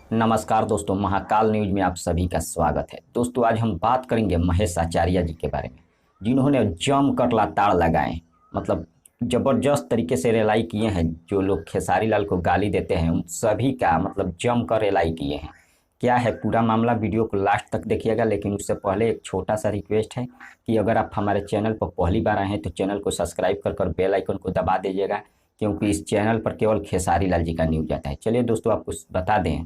नमस्कार दोस्तों, महाकाल न्यूज में आप सभी का स्वागत है। दोस्तों, आज हम बात करेंगे महेश आचार्य जी के बारे में, जिन्होंने जम कर लाताड़ लगाए, मतलब ज़बरदस्त तरीके से रेलाई किए हैं। जो लोग खेसारी लाल को गाली देते हैं उन सभी का मतलब जम कर रेलाई किए हैं। क्या है पूरा मामला, वीडियो को लास्ट तक देखिएगा। लेकिन उससे पहले एक छोटा सा रिक्वेस्ट है कि अगर आप हमारे चैनल पर पहली बार आए हैं तो चैनल को सब्सक्राइब कर बेल आइकन को दबा दीजिएगा, क्योंकि इस चैनल पर केवल खेसारी लाल जी का न्यूज आता है। चलिए दोस्तों, आपको बता दें,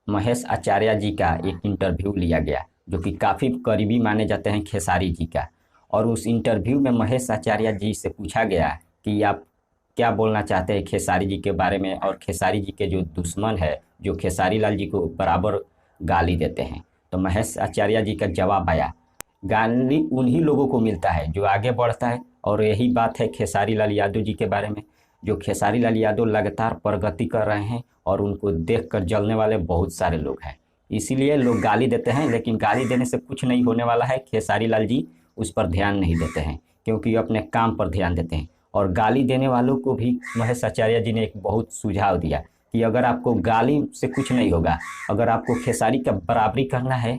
महेश आचार्य जी का एक इंटरव्यू लिया गया जो कि काफ़ी करीबी माने जाते हैं खेसारी जी का। और उस इंटरव्यू में महेश आचार्य जी से पूछा गया कि आप क्या बोलना चाहते हैं खेसारी जी के बारे में, और खेसारी जी के जो दुश्मन है जो खेसारी लाल जी को बराबर गाली देते हैं। तो महेश आचार्य जी का जवाब आया, गाली उन्हीं लोगों को मिलता है जो आगे बढ़ता है। और यही बात है खेसारी लाल यादव जी के बारे में। जो खेसारी लाल यादव लगातार प्रगति कर रहे हैं और उनको देखकर जलने वाले बहुत सारे लोग हैं, इसीलिए लोग गाली देते हैं। लेकिन गाली देने से कुछ नहीं होने वाला है। खेसारी लाल जी उस पर ध्यान नहीं देते हैं, क्योंकि अपने काम पर ध्यान देते हैं। और गाली देने वालों को भी महेश आचार्य जी ने एक बहुत सुझाव दिया कि अगर आपको गाली से कुछ नहीं होगा, अगर आपको खेसारी का बराबरी करना है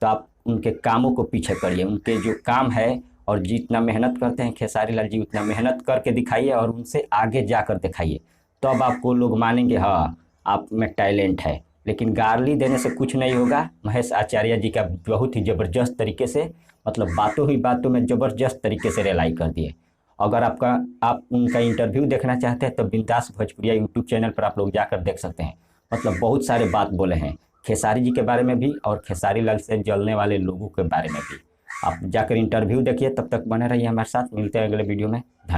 तो आप उनके कामों को पीछे करिए। उनके जो काम है और जितना मेहनत करते हैं खेसारी लाल जी, उतना मेहनत करके दिखाइए और उनसे आगे जाकर दिखाइए। तो अब आपको लोग मानेंगे, हाँ आप में टैलेंट है। लेकिन गाली देने से कुछ नहीं होगा। महेश आचार्य जी का बहुत ही ज़बरदस्त तरीके से, मतलब बातों ही बातों में ज़बरदस्त तरीके से रिलाई कर दिए। अगर आप उनका इंटरव्यू देखना चाहते हैं तो बिंदास भोजपुरिया यूट्यूब चैनल पर आप लोग जाकर देख सकते हैं। मतलब बहुत सारे बात बोले हैं खेसारी जी के बारे में भी और खेसारी लाल से जलने वाले लोगों के बारे में भी। आप जाकर इंटरव्यू देखिए। तब तक बने रहिए हमारे साथ, मिलते हैं अगले वीडियो में। धन्यवाद।